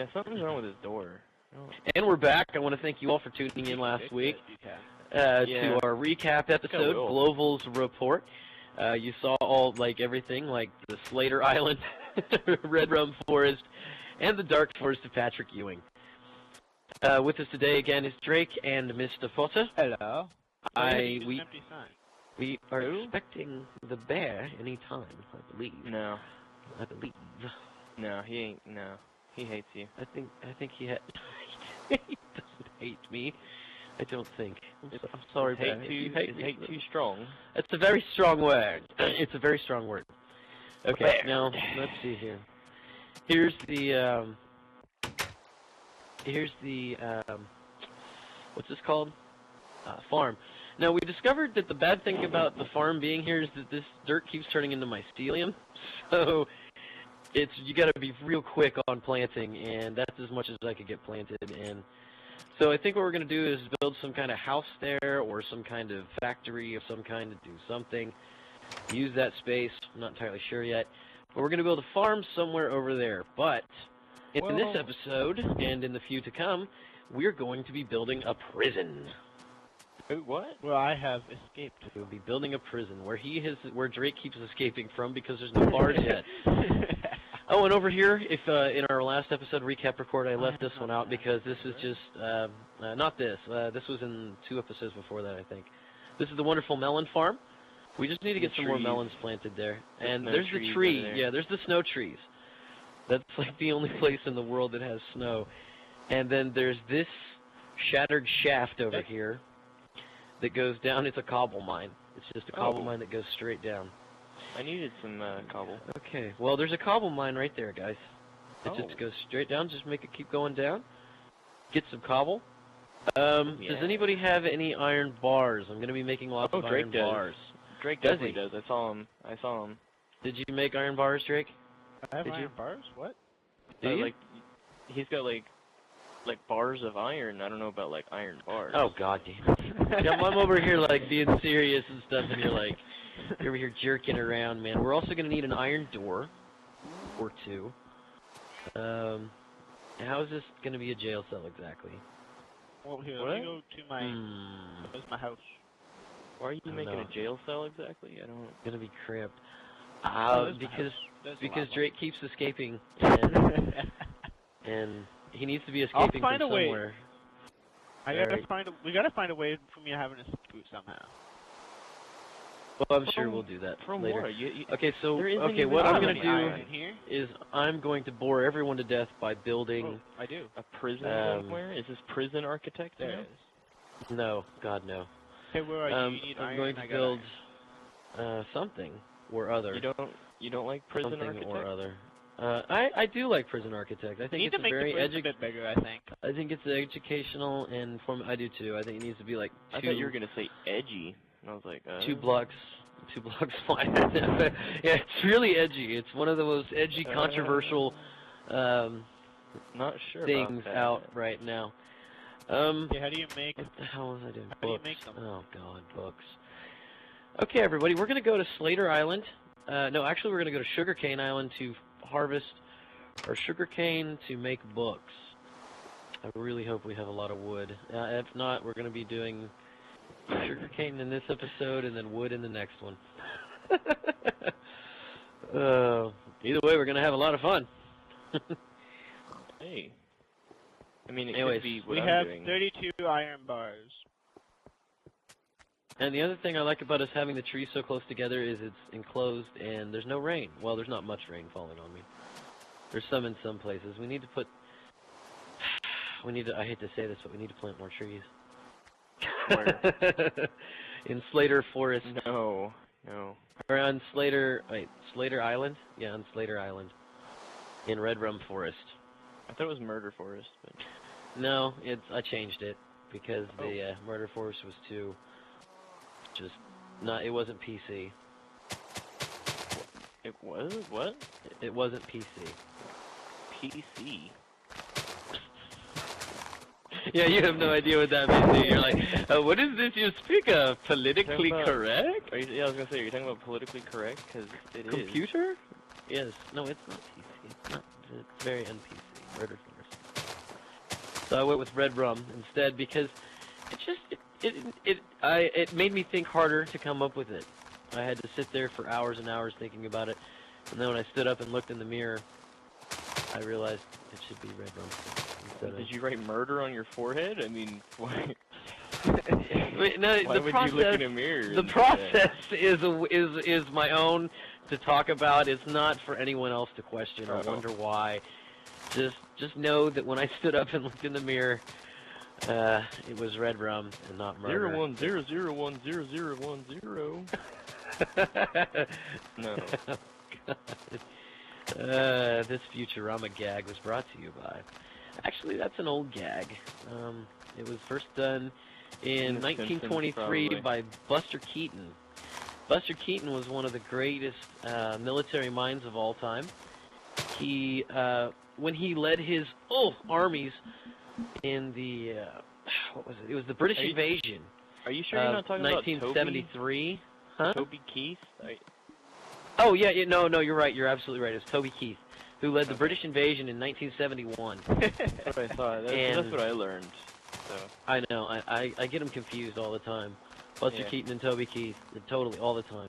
Yeah, something's wrong with his door. Oh. And we're back. I want to thank you all for tuning in last week to our recap episode, Gloval's Report. You saw all, everything, like the Slater Island, Red Rum Forest, and the Dark Forest of Patrick Ewing. With us today again is Drake and Mr. Foster. Hello. We are expecting the bear any time, I believe. No. I believe. No, he ain't. No. He hates you. I think he he doesn't hate me. I don't think. I'm sorry, hate Bear. hate too strong. That's a very strong word. It's a very strong word. Okay, now let's see here. Here's the what's this called? Farm. Now we discovered that the bad thing about the farm being here is that this dirt keeps turning into mycelium. So you got to be real quick on planting, and that's as much as I could get planted. And so I think what we're going to do is build some kind of house there, or some kind of factory of some kind to do something. Use that space. I'm not entirely sure yet, but we're going to build a farm somewhere over there. But in this episode and in the few to come, we're going to be building a prison. What? Well, I have escaped. We'll be building a prison where Drake keeps escaping from because there's no bars yet. Oh, and over here, if in our last episode recap record, I left this one out because this is just not this. This was in 2 episodes before that, I think. This is the wonderful melon farm. We just need to get some more melons planted there. And there's the tree. Yeah, there's the snow trees. That's like the only place in the world that has snow. And then there's this shattered shaft over here that goes down. It's a cobble mine. It's just a cobble mine that goes straight down. I needed some cobble. Okay, well, there's a cobble mine right there, guys. It just goes straight down. Just make it keep going down. Get some cobble. Does anybody have any iron bars? I'm going to be making lots of iron bars. Drake definitely does. I saw him. Did you make iron bars, Drake? I have iron bars? What? Do you? He's got, like bars of iron. I don't know about, iron bars. Oh, god damn it. Yeah, I'm over here, being serious and stuff, and you're, you're over here jerking around, man. We're also going to need an iron door. Or 2. How is this going to be a jail cell, exactly? Well, here, let me go to my... Where's my house? Why are you making a jail cell exactly? I don't... It's going to be cramped. Because Drake keeps escaping, and he needs to be escaping from somewhere. We gotta find a way for me to have an escape somehow. Well, I'm sure we'll do that later. What? Okay, so what I'm gonna do is I'm going to bore everyone to death by building. I do. A prison somewhere? Is this prison architect? There is. No, God no. Hey, where are you? You need I'm iron, going to build something or other. You don't like prison something architect? Or other. I do like prison architect. I think it's very a bit bigger. I think. I think it's educational and I do too. I think it needs to be I thought you were gonna say edgy. And I was like, 2 blocks fine. Yeah, it's really edgy. It's one of the most edgy, controversial not sure things about that. out right now. How do you make? What the hell was I doing? How do you make them? Oh god, books. Okay, everybody, we're gonna go to Slater Island. No, actually, we're gonna go to Sugarcane Island to harvest our sugarcane to make books. I really hope we have a lot of wood. If not, we're gonna be doing sugarcane in this episode and then wood in the next one. Either way, we're gonna have a lot of fun. Hey. I mean, anyways, could be what we have 32 iron bars. And the other thing I like about us having the trees so close together is it's enclosed and there's no rain. Well, there's not much rain falling on me. There's some in some places. We need to put... I hate to say this, but we need to plant more trees. Where? In Slater Forest. No. Or on Slater Island? Yeah, on Slater Island. In Red Rum Forest. I thought it was Murder Forest, but... No, I changed it because the Murder Forest was too... it wasn't PC. It was? What? It wasn't PC. PC? Yeah, you have no idea what that means. You're like, what is this you speak of? Politically correct? Yeah, I was gonna say, are you talking about politically correct? Because it is. Computer? Yes. No, it's not PC. It's very un-PC. Murder Forest. So I went with red rum instead because it made me think harder to come up with it. I had to sit there for hours and hours thinking about it, and then when I stood up and looked in the mirror, I realized it should be red rum. Did you write murder on your forehead? I mean, why? Wait, no, Why would you look in a mirror? The process is my own to talk about. It's not for anyone else to question or wonder why. Just know that when I stood up and looked in the mirror, it was red rum and not murder. 010010010. No. This Futurama gag was brought to you by. Actually, that's an old gag. It was first done in 1923 by Buster Keaton. Buster Keaton was one of the greatest military minds of all time. He, when he led his armies in the what was it? It was the British invasion. Are you sure you're not talking about 1973? Huh? Toby Keith? Oh yeah, no, you're right. You're absolutely right. It's Toby Keith, who led the British invasion in 1971. That's what I thought. That's what I learned. So. I know. I get them confused all the time. Buster Keaton and Toby Keith, totally all the time.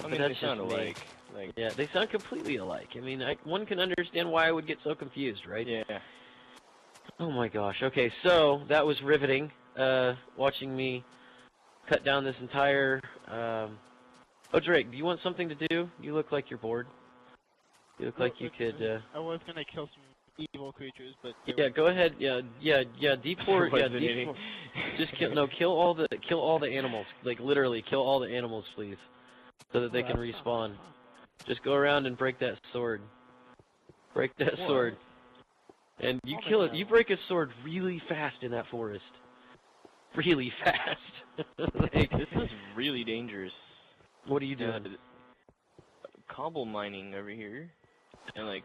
I mean, they sound alike. Yeah, they sound completely alike. I mean, one can understand why I would get so confused, right? Yeah. Oh my gosh. Okay, so that was riveting. Watching me cut down this entire. Oh, Drake, do you want something to do? You look like you're bored. You look like you could. I was gonna kill some evil creatures, but yeah, go ahead. Yeah. Deport. Just kill all the animals. Like literally, kill all the animals, please, so that they can respawn. Just go around and break that sword. Break that sword. And you kill it. You break a sword really fast in that forest. Really fast. Like, this is really dangerous. What are you doing? Cobble mining over here, and like,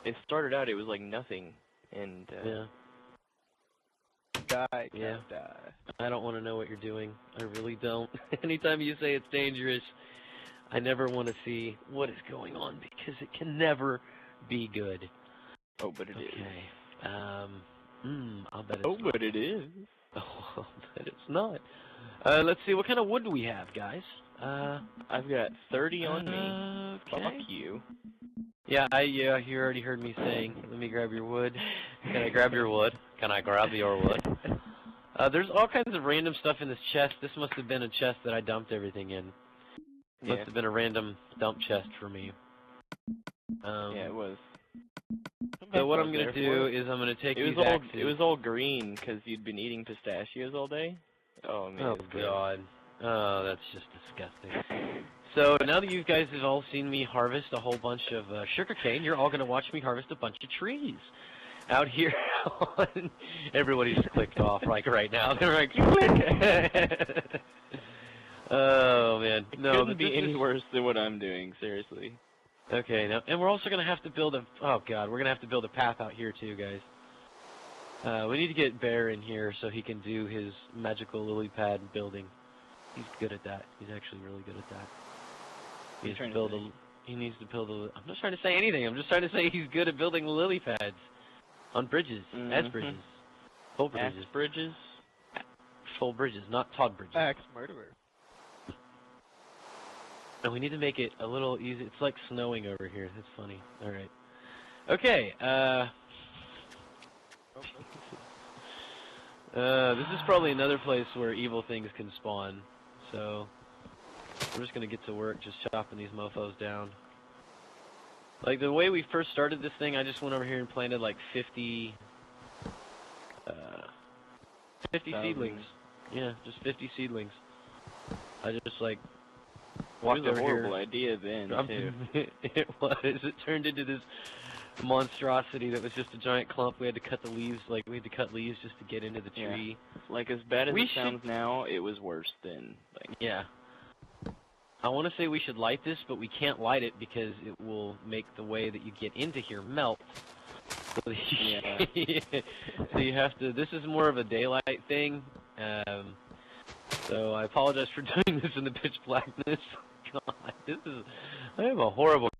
it started out, it was like nothing, and die. I don't want to know what you're doing. I really don't. Anytime you say it's dangerous, I never want to see what is going on because it can never be good. Oh, but it is. I'll bet it's not. But it is. Oh, I'll bet it's not. Let's see, what kind of wood do we have, guys? I've got 30 on me. Okay. Fuck you. Yeah, you already heard me saying, let me grab your wood. Can I grab your wood? Can I grab your wood? There's all kinds of random stuff in this chest. This must have been a chest that I dumped everything in. Must have been a random dump chest for me. Yeah, it was. So what I'm gonna do is I'm gonna take these axes. It was all green because you'd been eating pistachios all day. Oh man. Oh god. Oh, that's just disgusting. So now that you guys have all seen me harvest a whole bunch of sugarcane, you're all gonna watch me harvest a bunch of trees out here. Everybody just clicked off like right now. They're like, click. Oh man. No, it couldn't be any worse than what I'm doing. Seriously. Okay, now, and we're also gonna have to build we're gonna have to build a path out here too, guys. We need to get Bear in here so he can do his magical lily pad building. He's good at that. He's actually really good at that. He needs to build I'm not trying to say anything. I'm just trying to say he's good at building lily pads on bridges, as bridges, full bridges, full bridges, not Todd bridges. Axe murderer. And we need to make it a little easy. It's like snowing over here. That's funny. All right. Okay. This is probably another place where evil things can spawn. So we're just gonna get to work, just chopping these mofo's down. Like the way we first started this thing, I just went over here and planted like 50 seedlings. Yeah, just 50 seedlings. I just like. It was a horrible idea then, too. It was. It turned into this monstrosity that was just a giant clump. We had to cut the leaves, we had to cut leaves just to get into the tree. Yeah. Like, as bad as it sounds now, it was worse then. Like, yeah. I want to say we should light this, but we can't light it because it will make the way that you get into here melt. So so you have to, this is more of a daylight thing. So I apologize for doing this in the pitch blackness. God, I am a horrible